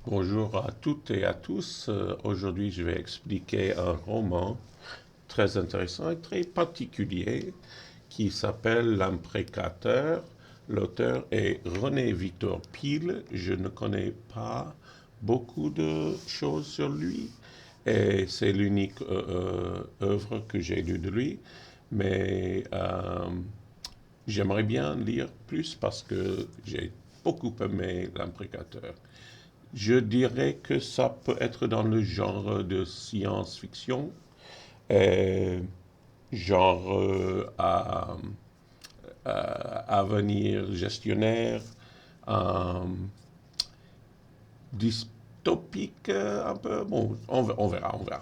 Bonjour à toutes et à tous. Aujourd'hui, je vais expliquer un roman très intéressant et très particulier qui s'appelle L'imprécateur. L'auteur est René Victor Pile. Je ne connais pas beaucoup de choses sur lui et c'est l'unique œuvre que j'ai lue de lui. Mais j'aimerais bien lire plus parce que j'ai beaucoup aimé L'imprécateur. Je dirais que ça peut être dans le genre de science-fiction, euh, genre avenir gestionnaire, euh, dystopique un peu. Bon, on verra, on verra.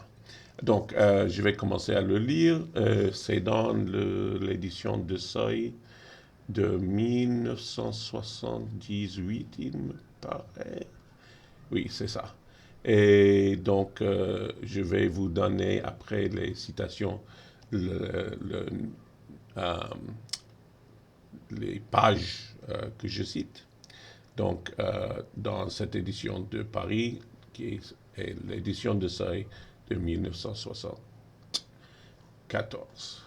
Donc, je vais commencer à le lire. C'est dans l'édition de Seuil de 1978, il me paraît. Oui, c'est ça. Et donc, je vais vous donner, après les citations, le, euh, les pages que je cite. Donc, dans cette édition de Paris, est l'édition de Seuil de 1974.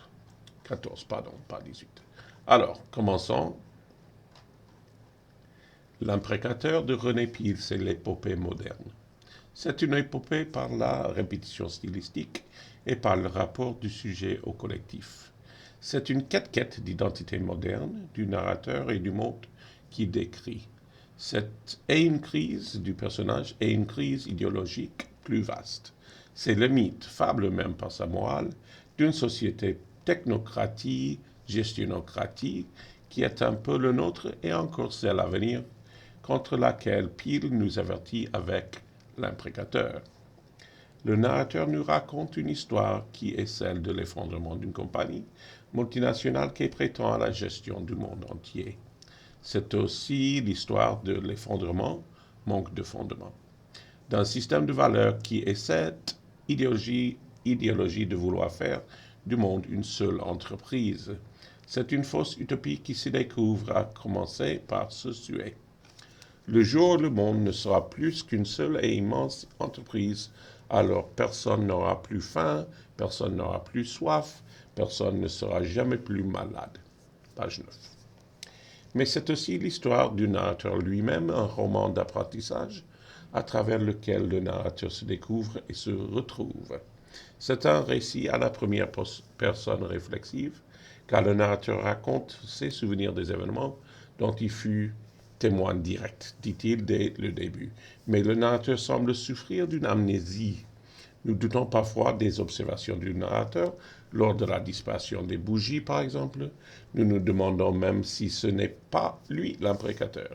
14, pardon, pas 18. Alors, commençons. L'imprécateur de René Pile, c'est l'épopée moderne. C'est une épopée par la répétition stylistique et par le rapport du sujet au collectif. C'est une quête d'identité moderne, du narrateur et du monde qui décrit. C'est une crise du personnage et une crise idéologique plus vaste. C'est le mythe, fable même par sa morale, d'une société technocratie, gestionocratie, qui est un peu le nôtre et encore celle à venir, contre laquelle Peel nous avertit avec l'imprécateur. Le narrateur nous raconte une histoire qui est celle de l'effondrement d'une compagnie multinationale qui prétend à la gestion du monde entier. C'est aussi l'histoire de l'effondrement, manque de fondement, d'un système de valeurs qui est cette idéologie de vouloir faire du monde une seule entreprise. C'est une fausse utopie qui se découvre à commencer par se suer. Le jour où le monde ne sera plus qu'une seule et immense entreprise, alors personne n'aura plus faim, personne n'aura plus soif, personne ne sera jamais plus malade. Page 9. Mais c'est aussi l'histoire du narrateur lui-même, un roman d'apprentissage à travers lequel le narrateur se découvre et se retrouve. C'est un récit à la première personne réflexive, car le narrateur raconte ses souvenirs des événements dont il fut témoin direct, dit-il dès le début. Mais le narrateur semble souffrir d'une amnésie. Nous doutons parfois des observations du narrateur lors de la disparition des bougies, par exemple. Nous nous demandons même si ce n'est pas lui l'imprécateur.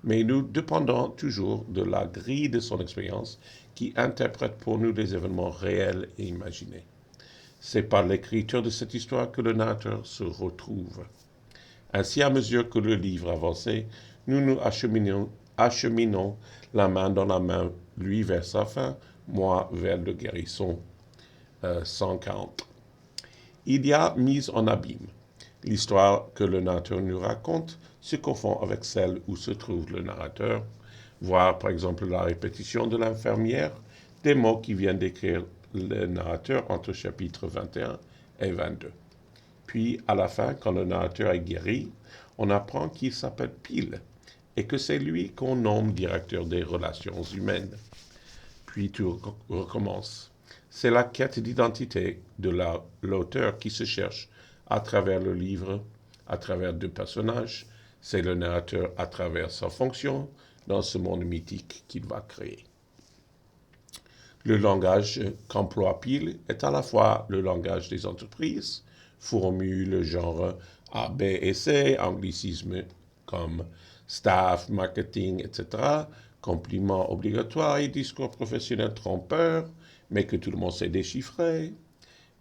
Mais nous dépendons toujours de la grille de son expérience qui interprète pour nous les événements réels et imaginés. C'est par l'écriture de cette histoire que le narrateur se retrouve. Ainsi, à mesure que le livre avançait, nous nous acheminons la main dans la main, lui vers sa fin, moi vers le guérisson 140. Il y a mise en abîme. L'histoire que le narrateur nous raconte se confond avec celle où se trouve le narrateur, voir par exemple la répétition de l'infirmière, des mots qui viennent d'écrire le narrateur entre chapitres 21 et 22. Puis, à la fin, quand le narrateur est guéri, on apprend qu'il s'appelle Pile et que c'est lui qu'on nomme directeur des relations humaines. Puis tout recommence. C'est la quête d'identité de l'auteur qui se cherche à travers le livre, à travers deux personnages. C'est le narrateur à travers sa fonction dans ce monde mythique qu'il va créer. Le langage qu'emploie Peel est à la fois le langage des entreprises, formule genre A, B et C, anglicisme comme staff, marketing, etc., compliments obligatoires et discours professionnels trompeurs, mais que tout le monde sait déchiffrer.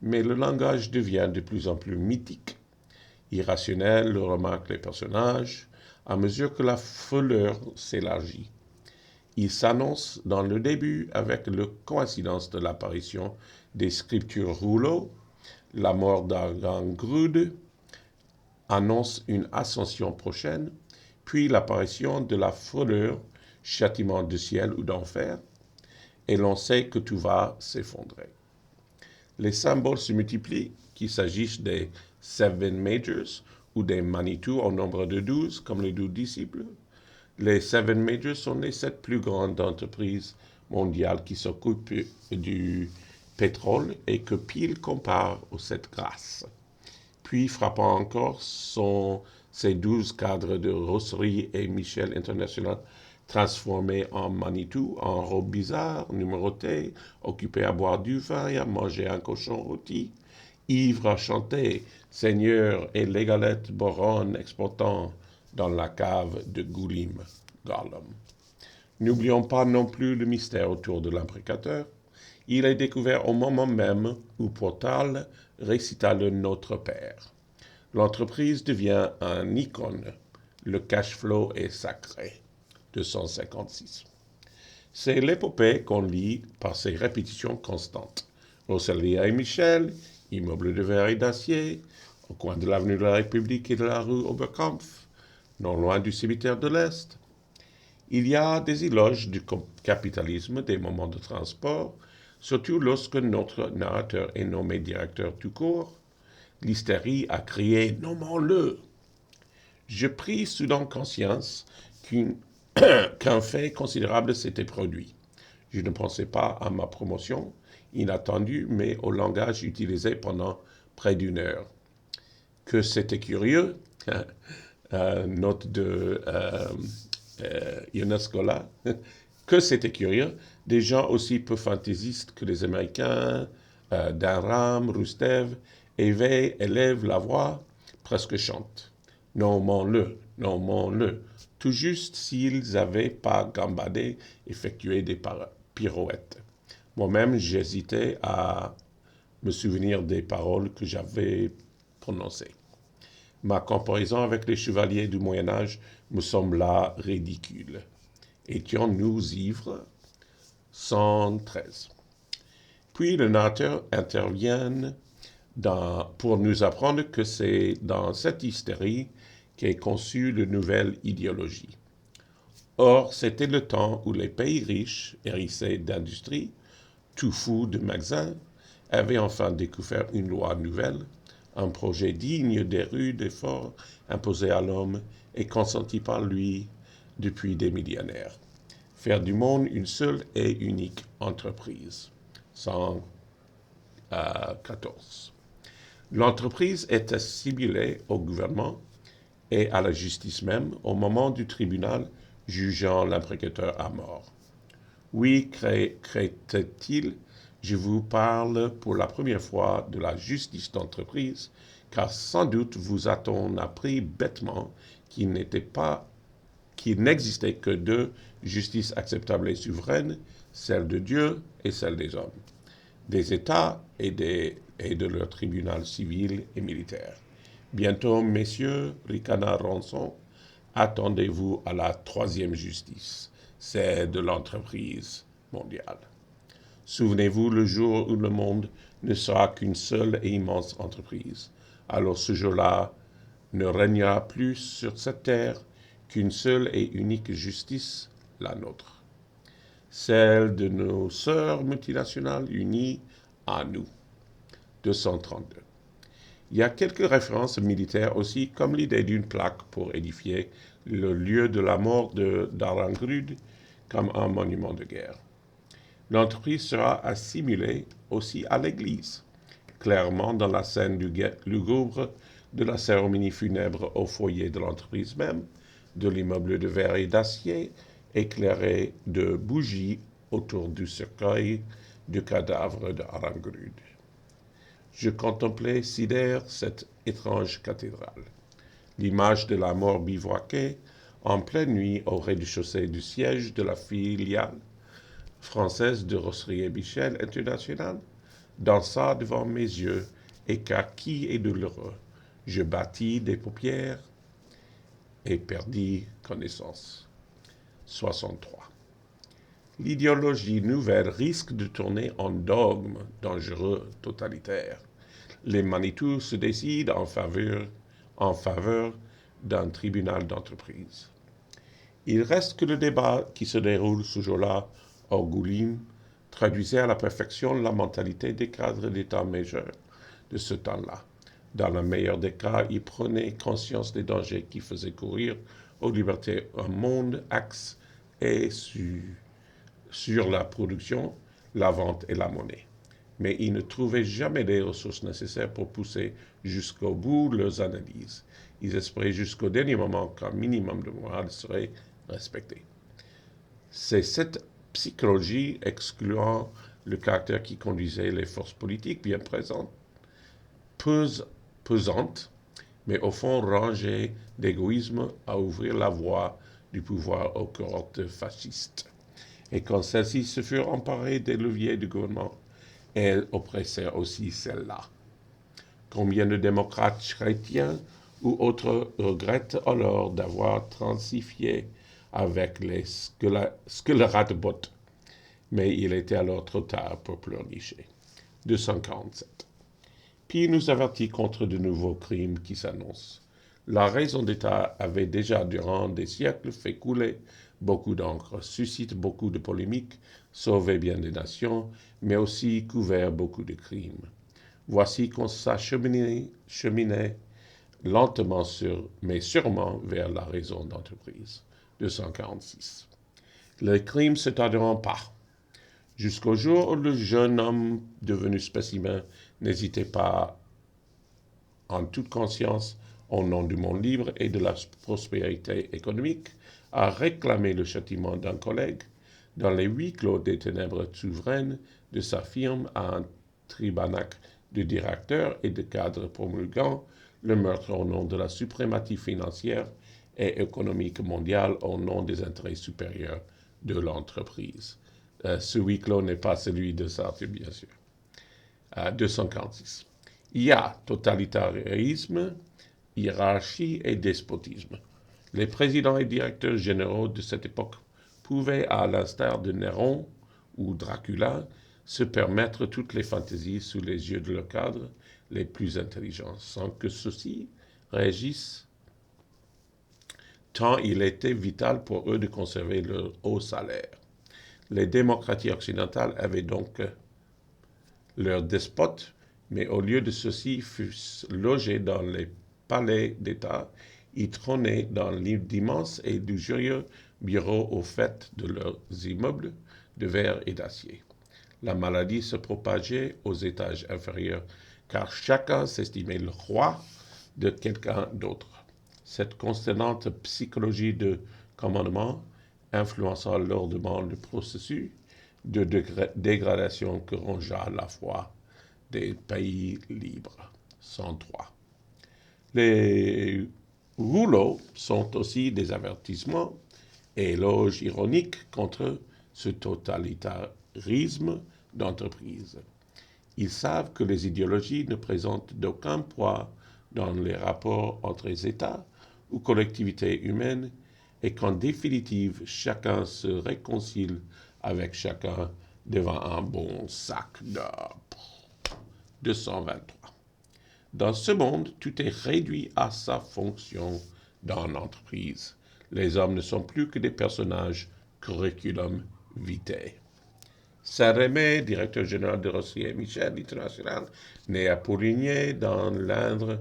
Mais le langage devient de plus en plus mythique, irrationnel, le remarquent les personnages, à mesure que la fleur s'élargit. Il s'annonce dans le début avec la coïncidence de l'apparition des scriptures rouleaux, la mort d'Argangrude annonce une ascension prochaine, puis l'apparition de la frôleur châtiment du ciel ou d'enfer, et l'on sait que tout va s'effondrer. Les symboles se multiplient, qu'il s'agisse des Seven Majors ou des Manitou au nombre de 12, comme les 12 disciples. Les Seven Majors sont les 7 plus grandes entreprises mondiales qui s'occupent du pétrole et que Peel compare aux 7 grâces. Puis, frappant encore, sont ces 12 cadres de Rosserie et Michel International transformés en Manitou, en robes bizarres, numérotées, occupés à boire du vin et à manger un cochon rôti, ivres à chanter, Seigneur et les galettes Boron exportant dans la cave de Goulim, Gollum. N'oublions pas non plus le mystère autour de l'imprécateur. Il est découvert au moment même où Portal récita le Notre Père. L'entreprise devient un icône. Le cash flow est sacré. 256. C'est l'épopée qu'on lit par ses répétitions constantes. Rosalia et Michel, immeuble de verre et d'acier, au coin de l'avenue de la République et de la rue Oberkampf, non loin du cimetière de l'Est. Il y a des éloges du capitalisme, des moments de transport, surtout lorsque notre narrateur est nommé directeur tout court. L'hystérie a crié « Nommons-le ». Je pris soudain conscience qu'un fait considérable s'était produit. Je ne pensais pas à ma promotion, inattendue, mais au langage utilisé pendant près d'une heure. Que c'était curieux, note de Ionescola, que c'était curieux, des gens aussi peu fantaisistes que les Américains, Dunham, Roustev, élèvent la voix, presque chantent. Nommons-le, nommons-le. Tout juste s'ils n'avaient pas gambadé, effectué des pirouettes. Moi-même, j'hésitais à me souvenir des paroles que j'avais prononcées. Ma comparaison avec les chevaliers du Moyen-Âge me sembla ridicule. Étions-nous ivres? 113. Puis le narrateur intervient pour nous apprendre que c'est dans cette hystérie qu'est conçue la nouvelle idéologie. Or, c'était le temps où les pays riches, hérissés d'industrie, tout fous de magasins, avaient enfin découvert une loi nouvelle, un projet digne des rudes efforts imposés à l'homme et consenti par lui depuis des millénaires. Faire du monde une seule et unique entreprise. 114. L'entreprise est assimilée au gouvernement et à la justice même au moment du tribunal jugeant l'imprécateur à mort. Oui, crée-t-il, je vous parle pour la première fois de la justice d'entreprise, car sans doute vous a-t-on appris bêtement qu'il n'existait que deux justices acceptables et souveraines, celle de Dieu et celle des hommes, des États et de leur tribunal civil et militaire. Bientôt, messieurs, ricana Ronson, attendez-vous à la troisième justice, c'est de l'entreprise mondiale. Souvenez-vous le jour où le monde ne sera qu'une seule et immense entreprise. Alors ce jour-là ne régnera plus sur cette terre qu'une seule et unique justice, la nôtre. Celle de nos sœurs multinationales unies à nous. 232. Il y a quelques références militaires aussi, comme l'idée d'une plaque pour édifier le lieu de la mort d'Arangrud comme un monument de guerre. L'entreprise sera assimilée aussi à l'Église, clairement dans la scène lugubre de la cérémonie funèbre au foyer de l'entreprise même, de l'immeuble de verre et d'acier, éclairé de bougies autour du cercueil du cadavre d'Arangrud. Je contemplais sidère cette étrange cathédrale. L'image de la mort bivouaquée en pleine nuit au rez-de-chaussée du siège de la filiale française de Rosserie et Michel International dansa devant mes yeux et kaki et douloureux. Je battis des paupières et perdis connaissance. 63. L'idéologie nouvelle risque de tourner en dogme dangereux totalitaire. Les Manitou se décident en faveur d'un tribunal d'entreprise. Il reste que le débat qui se déroule ce jour-là à Angoulême traduisait à la perfection la mentalité des cadres d'État majeurs de ce temps-là. Dans le meilleur des cas, ils prenaient conscience des dangers qui faisaient courir aux libertés un monde axé sur la production, la vente et la monnaie. Mais ils ne trouvaient jamais les ressources nécessaires pour pousser jusqu'au bout leurs analyses. Ils espéraient jusqu'au dernier moment qu'un minimum de morale serait respecté. C'est cette psychologie excluant le caractère qui conduisait les forces politiques bien présentes, pesantes, mais au fond rangées d'égoïsme à ouvrir la voie du pouvoir aux cohortes fascistes. Et quand celles-ci se furent emparées des leviers du gouvernement, elles oppressèrent aussi celles-là. Combien de démocrates chrétiens ou autres regrettent alors d'avoir transifié avec les scélérats-de-bottes, mais il était alors trop tard pour pleurnicher. 247. Puis il nous avertit contre de nouveaux crimes qui s'annoncent. La raison d'État avait déjà, durant des siècles, fait couler beaucoup d'encre, suscite beaucoup de polémiques, sauvé bien des nations, mais aussi couvert beaucoup de crimes. Voici qu'on cheminait lentement mais sûrement vers la raison d'entreprise. 246. Les crimes se tarderont pas. Jusqu'au jour où le jeune homme devenu spécimen n'hésitait pas, en toute conscience, au nom du monde libre et de la prospérité économique, à réclamer le châtiment d'un collègue dans les huis clos des ténèbres souveraines de sa firme à un tribanac de directeurs et de cadres promulguant le meurtre au nom de la suprématie financière et économique mondiale au nom des intérêts supérieurs de l'entreprise. Ce huis clos n'est pas celui de Sartre, bien sûr. 246. Il y a totalitarisme, hiérarchie et despotisme. Les présidents et directeurs généraux de cette époque pouvaient, à l'instar de Néron ou Dracula, se permettre toutes les fantaisies sous les yeux de leurs cadres les plus intelligents, sans que ceux-ci réagissent, tant il était vital pour eux de conserver leur haut salaire. Les démocraties occidentales avaient donc leurs despotes, mais au lieu de ceux-ci fussent logés dans les palais d'État, ils trônaient dans d'immenses et luxurieux bureaux au fait de leurs immeubles de verre et d'acier. La maladie se propageait aux étages inférieurs, car chacun s'estimait le roi de quelqu'un d'autre. Cette consternante psychologie de commandement influença lourdement le processus de dégradation que rongea la foi des pays libres. 103. Les rouleaux sont aussi des avertissements et éloges ironiques contre ce totalitarisme d'entreprise. Ils savent que les idéologies ne présentent d'aucun poids dans les rapports entre les États ou collectivités humaines et qu'en définitive, chacun se réconcilie avec chacun devant un bon sac d'or. 223. Dans ce monde, tout est réduit à sa fonction dans l'entreprise. Les hommes ne sont plus que des personnages curriculum vitae. Saint-Rémy, directeur général de Rossi et Michel International, né à Poligné, dans l'Indre,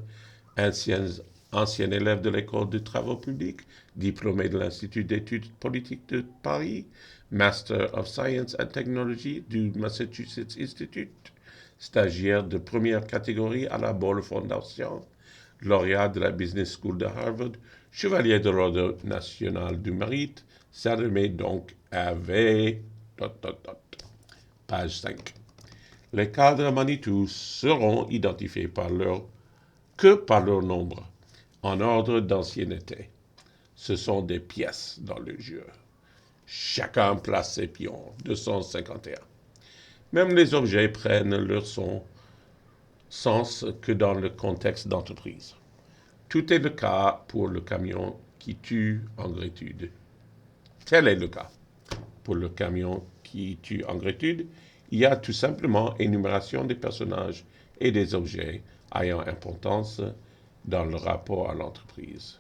ancien élève de l'école de travaux publics, diplômé de l'Institut d'études politiques de Paris, Master of Science and Technology du Massachusetts Institute, stagiaire de première catégorie à la Ball Foundation, lauréat de la Business School de Harvard, chevalier de l'Ordre national du mérite, Saint-Rémy donc avait... Page 5. Les cadres Manitou seront identifiés que par leur nombre, en ordre d'ancienneté. Ce sont des pièces dans le jeu. Chacun place ses pions. 251. Même les objets prennent leur sens que dans le contexte d'entreprise. Tout est le cas pour le camion qui tue en gratitude. Tel est le cas pour le camion qui tue en gratitude. Il y a tout simplement énumération des personnages et des objets ayant importance dans le rapport à l'entreprise.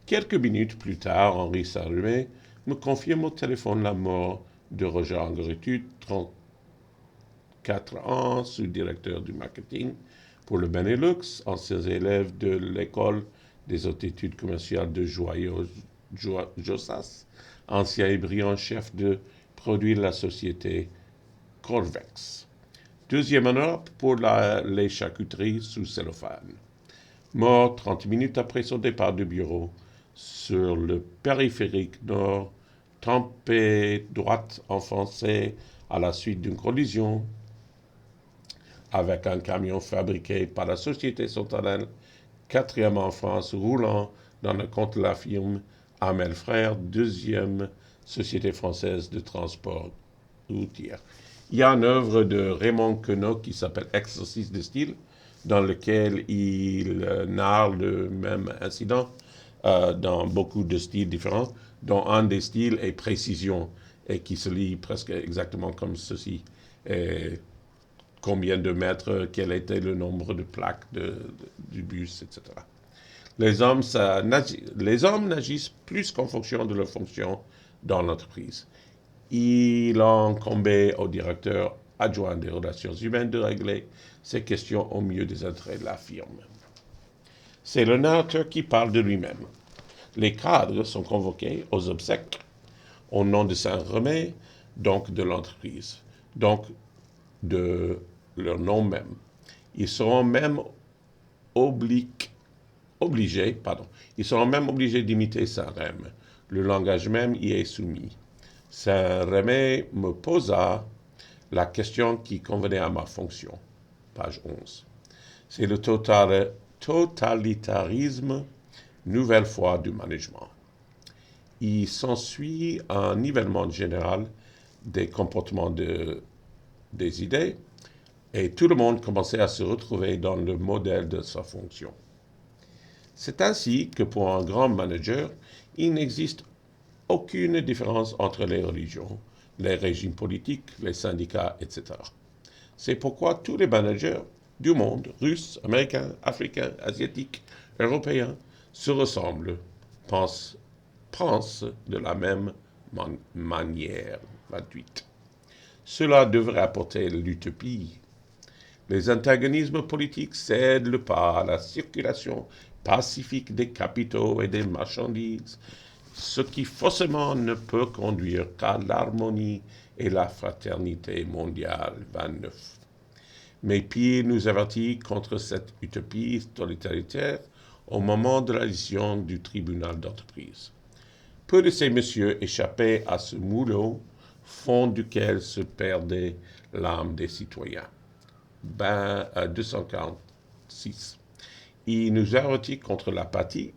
Quelques minutes plus tard, Henri Saint-Remy me confirme au téléphone la mort de Roger Angeretud, 34 ans, sous-directeur du marketing pour le Benelux, ancien élève de l'école des hautes études commerciales de Jossas, ancien et brillant chef de produit de la société Corvex. Deuxième en Europe pour les charcuteries sous cellophane. Mort 30 minutes après son départ du bureau sur le périphérique nord, tempé droite enfoncée à la suite d'une collision avec un camion fabriqué par la société Sontanel, quatrième en France, roulant dans le compte de la firme Hamel Frères, deuxième société française de transport routier. Il y a une œuvre de Raymond Queneau qui s'appelle Exercice de style, dans lequel il narre le même incident dans beaucoup de styles différents, dont un des styles est précision et qui se lit presque exactement comme ceci. Et combien de mètres, quel était le nombre de plaques du bus, etc. Les hommes n'agissent plus qu'en fonction de leur fonction dans l'entreprise. Il incombait au directeur adjoint des relations humaines de régler ces questions au mieux des intérêts de la firme. C'est le narrateur qui parle de lui-même. Les cadres sont convoqués aux obsèques au nom de Saint-Remy, donc de l'entreprise, donc de leur nom même. Ils seront même obligés d'imiter Saint-Remy. Le langage même y est soumis. Saint-Remy me posa la question qui convenait à ma fonction. Page 11. C'est le totalitarisme, nouvelle fois du management. Il s'ensuit un nivellement général des comportements des idées, et tout le monde commençait à se retrouver dans le modèle de sa fonction. C'est ainsi que pour un grand manager, il n'existe aucune différence entre les religions, les régimes politiques, les syndicats, etc. C'est pourquoi tous les managers du monde, russes, américains, africains, asiatiques, européens, se ressemblent, pensent de la même manière. 28. Cela devrait apporter l'utopie. Les antagonismes politiques cèdent le pas à la circulation pacifique des capitaux et des marchandises, ce qui forcément ne peut conduire qu'à l'harmonie et la fraternité mondiale. 29. Mais Pierre nous avertit contre cette utopie totalitaire au moment de la décision du tribunal d'entreprise. Peu de ces messieurs échappaient à ce moulot, fond duquel se perdait l'âme des citoyens. 246. Il nous avertit contre l'apathie,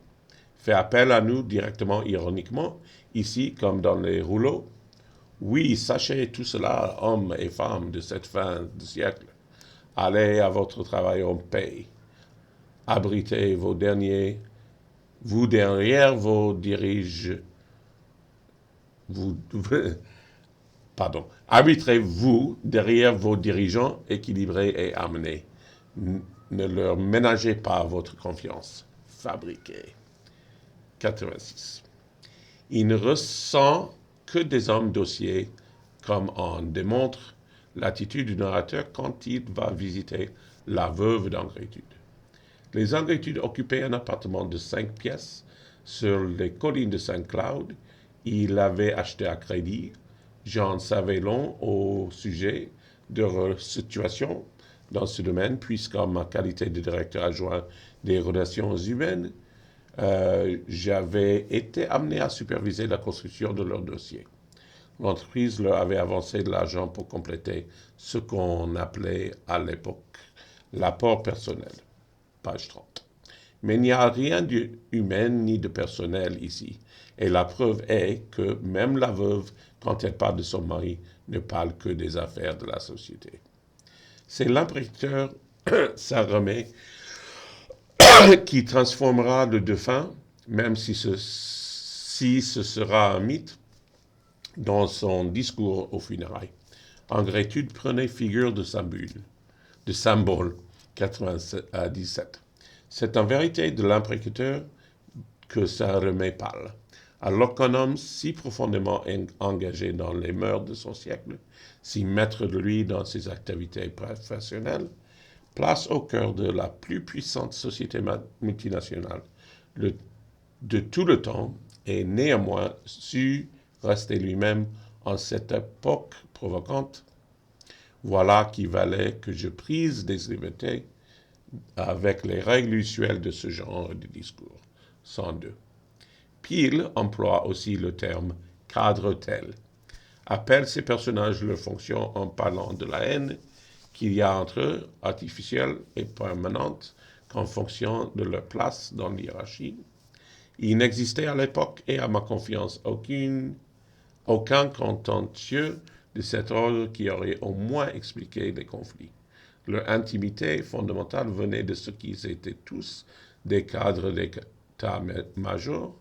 fait appel à nous directement, ironiquement, ici comme dans les rouleaux. Oui, sachez tout cela, hommes et femmes de cette fin de siècle. Allez à votre travail en paix. Abritez vous derrière vos arbitrez-vous derrière vos dirigeants équilibrés et amenés. Ne leur ménagez pas votre confiance. Fabriquez. 86. Il ne ressent que des hommes dossiers, comme en démontre l'attitude du narrateur quand il va visiter la veuve d'Angeretud. Les Angeretud occupaient un appartement de 5 pièces sur les collines de Saint-Cloud. Il l'avait acheté à crédit. J'en savais long au sujet de leur situation dans ce domaine, puisqu'en ma qualité de directeur adjoint des relations humaines, j'avais été amené à superviser la construction de leur dossier. L'entreprise leur avait avancé de l'argent pour compléter ce qu'on appelait à l'époque l'apport personnel. Page 30. Mais il n'y a rien d'humain ni de personnel ici. Et la preuve est que même la veuve, quand elle parle de son mari, ne parle que des affaires de la société. C'est l'imprimateur Saint-Remy qui transformera le défunt, même si ce sera un mythe, dans son discours aux funérailles. Angeretud prenait figure de symbole 97. C'est en vérité de l'imprécateur que ça remet pâle. Alors qu'un homme si profondément engagé dans les mœurs de son siècle, si maître de lui dans ses activités professionnelles, place au cœur de la plus puissante société multinationale de tout le temps et néanmoins su rester lui-même en cette époque provocante, voilà qui valait que je prise des libertés avec les règles usuelles de ce genre de discours. 102. Peel emploie aussi le terme cadre tel, appelle ces personnages leur fonction en parlant de la haine qu'il y a entre eux, artificielle et permanente, qu'en fonction de leur place dans l'hiérarchie. Il n'existait à l'époque, et à ma confiance, aucun contentieux de cet ordre qui aurait au moins expliqué les conflits. Leur intimité fondamentale venait de ce qu'ils étaient tous des cadres d'état-major,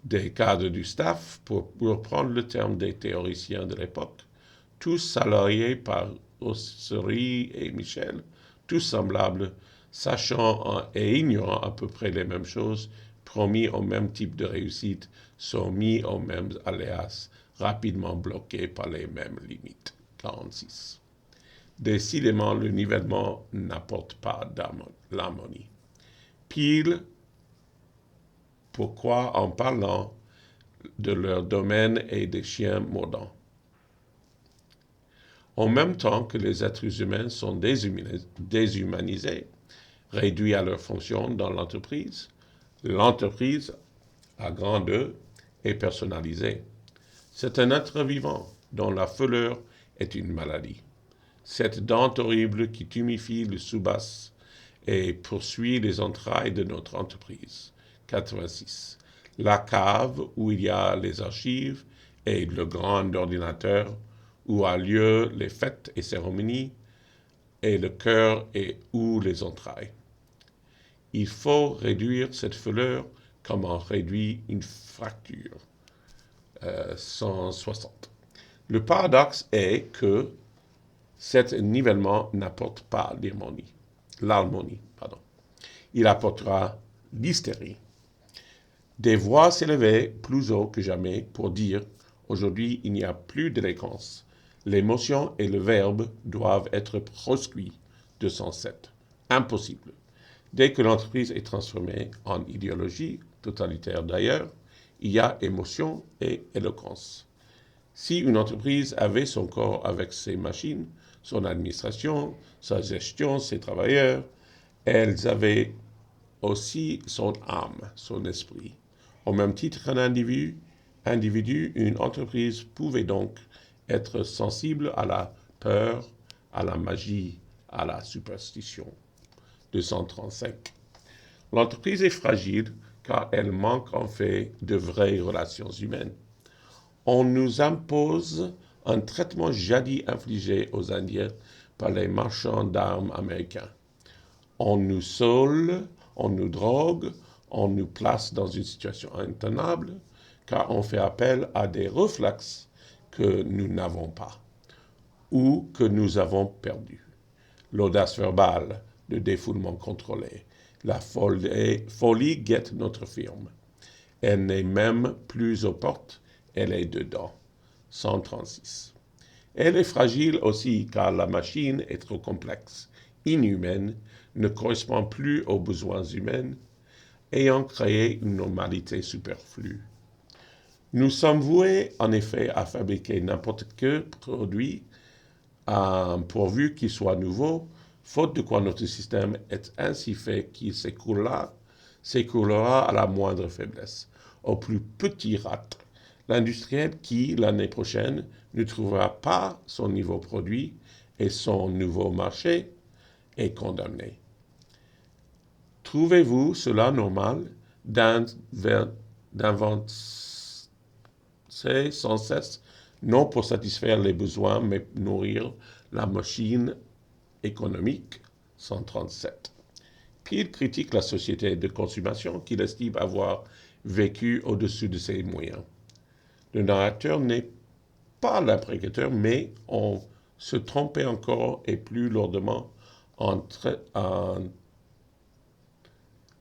des cadres du staff, pour reprendre le terme des théoriciens de l'époque, tous salariés par Ossery et Michel, tous semblables, sachant et ignorant à peu près les mêmes choses, promis au même type de réussite, soumis aux mêmes aléas, rapidement bloqués par les mêmes limites. 46. Décidément, le nivellement n'apporte pas l'harmonie. Pile, pourquoi en parlant de leur domaine et des chiens mordants. En même temps que les êtres humains sont déshumanisés, réduits à leur fonction dans l'entreprise à grande E, est personnalisée. C'est un être vivant dont la fleur est une maladie. Cette dent horrible qui tumifie le sous-basse et poursuit les entrailles de notre entreprise. 86. La cave où il y a les archives et le grand ordinateur où a lieu les fêtes et cérémonies, et le cœur et où les entrailles. Il faut réduire cette fleur comme on réduit une fracture. 160. Le paradoxe est que cet nivellement n'apporte pas l'harmonie. Il apportera l'hystérie. Des voix s'élevaient plus haut que jamais pour dire « Aujourd'hui, il n'y a plus d'élégance. L'émotion et le verbe doivent être proscrits. » 207. Impossible. Dès que l'entreprise est transformée en idéologie, totalitaire d'ailleurs, il y a émotion et éloquence. Si une entreprise avait son corps avec ses machines, son administration, sa gestion, ses travailleurs, elles avaient aussi son âme, son esprit. Au même titre qu'un individu, une entreprise pouvait donc être sensible à la peur, à la magie, à la superstition. 235. L'entreprise est fragile car elle manque en fait de vraies relations humaines. On nous impose un traitement jadis infligé aux Indiens par les marchands d'armes américains. On nous saoule, on nous drogue, on nous place dans une situation intenable, car on fait appel à des réflexes que nous n'avons pas, ou que nous avons perdus. L'audace verbale, le défoulement contrôlé, la folie guette notre firme. Elle n'est même plus aux portes, elle est dedans. 136. Elle est fragile aussi car la machine est trop complexe, inhumaine, ne correspond plus aux besoins humains, ayant créé une normalité superflue. Nous sommes voués en effet à fabriquer n'importe quel produit pourvu qu'il soit nouveau, faute de quoi notre système est ainsi fait qu'il s'écroulera à la moindre faiblesse, au plus petit rat. L'industriel qui, l'année prochaine, ne trouvera pas son nouveau produit et son nouveau marché est condamné. Trouvez-vous cela normal d'inventer sans cesse, non pour satisfaire les besoins, mais nourrir la machine économique? 137. Peel critique la société de consommation qu'il estime avoir vécu au-dessus de ses moyens. Le narrateur n'est pas l'imprécateur, mais on se trompait encore et plus lourdement en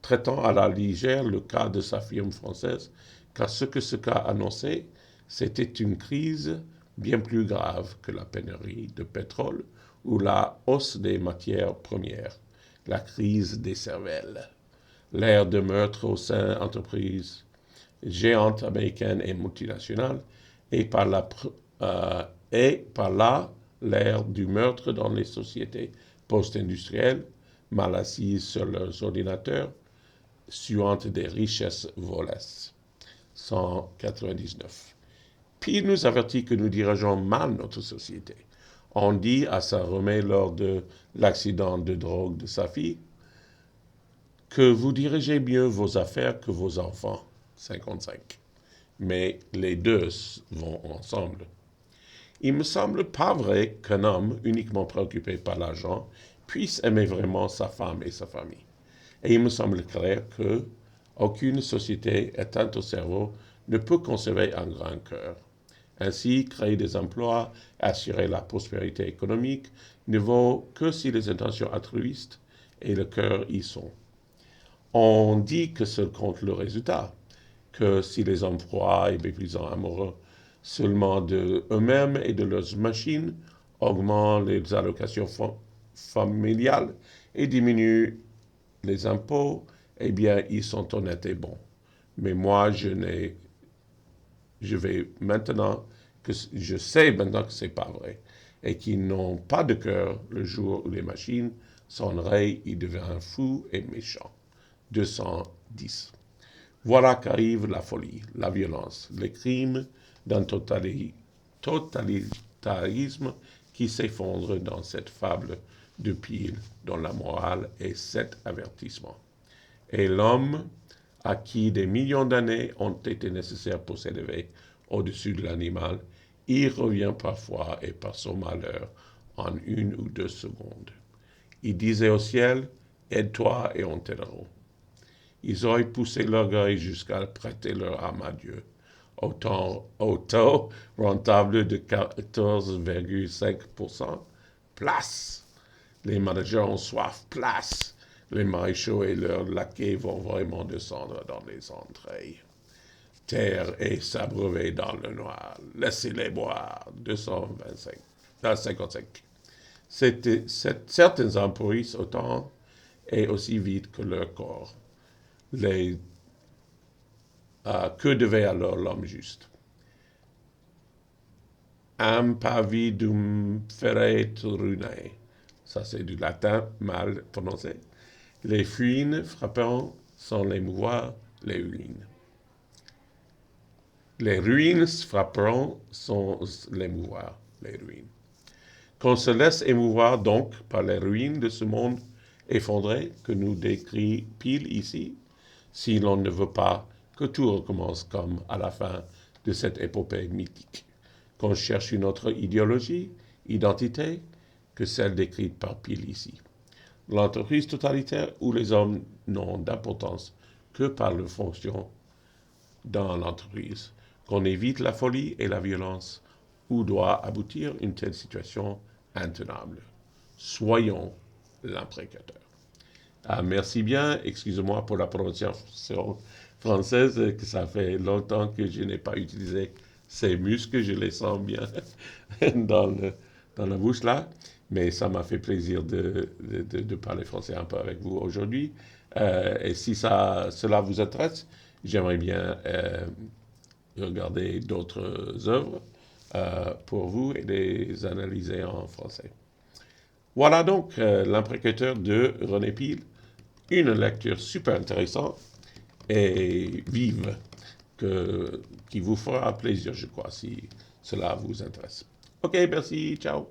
traitant à la légère le cas de sa firme française, car ce que ce cas annonçait, c'était une crise bien plus grave que la pénurie de pétrole ou la hausse des matières premières, la crise des cervelles, l'ère de meurtre au sein d'entreprises géantes américaines et multinationales, et par là l'ère du meurtre dans les sociétés post-industrielles, mal assises sur leurs ordinateurs, suantes des richesses volées. 199. Puis nous avertit que nous dirigeons mal notre société. On dit à Saint-Romé lors de l'accident de drogue de sa fille que vous dirigez mieux vos affaires que vos enfants. 55. Mais les deux vont ensemble. Il me semble pas vrai qu'un homme uniquement préoccupé par l'argent puisse aimer vraiment sa femme et sa famille. Et il me semble clair que aucune société éteinte au cerveau ne peut conserver un grand cœur. Ainsi, créer des emplois, assurer la prospérité économique ne vaut que si les intentions altruistes et le cœur y sont. On dit que seul compte le résultat, que si les hommes froids et méprisants amoureux seulement de eux-mêmes et de leurs machines augmentent les allocations familiales et diminuent les impôts, eh bien, ils sont honnêtes et bons. Mais moi, je sais maintenant que c'est pas vrai, et qu'ils n'ont pas de cœur le jour où les machines sonneraient, ils deviennent fous et méchants. 210. Voilà qu'arrive la folie, la violence, les crimes d'un totalitarisme qui s'effondre dans cette fable de Peel dont la morale est cet avertissement. Et l'homme, à qui des millions d'années ont été nécessaires pour s'élever au-dessus de l'animal, y revient parfois et par son malheur en 1 ou 2 secondes. Il disait au ciel, aide-toi et on t'aidera. Ils auraient poussé l'orgueil jusqu'à prêter leur âme à Dieu, au taux rentable de 14,5%. Place! Les managers ont soif, place! Les maréchaux et leurs laquais vont vraiment descendre dans les entrailles. Terre et s'abreuver dans le noir. Laissez-les boire. 55. Certains en pourrissent autant et aussi vite que leur corps. Que devait alors l'homme juste? Impavidum feret ruinae. Ça, c'est du latin mal prononcé. Les fuines frappant sans l'émouvoir les ruines. Les ruines frapperont sans l'émouvoir les ruines. Qu'on se laisse émouvoir donc par les ruines de ce monde effondré que nous décrit Peel ici, si l'on ne veut pas que tout recommence comme à la fin de cette épopée mythique, qu'on cherche une autre idéologie, identité, que celle décrite par Peel ici. L'entreprise totalitaire où les hommes n'ont d'importance que par leur fonction dans l'entreprise, qu'on évite la folie et la violence, où doit aboutir une telle situation intenable. Soyons l'imprécateur. Merci bien, excusez-moi pour la prononciation française, que ça fait longtemps que je n'ai pas utilisé ces muscles, je les sens bien dans la bouche là, mais ça m'a fait plaisir de parler français un peu avec vous aujourd'hui. Et si cela vous intéresse, j'aimerais bien regarder d'autres œuvres pour vous et les analyser en français. Voilà donc l'imprécateur de René Peel, une lecture super intéressante et vive qui vous fera plaisir, je crois, si cela vous intéresse. Ok, merci, ciao.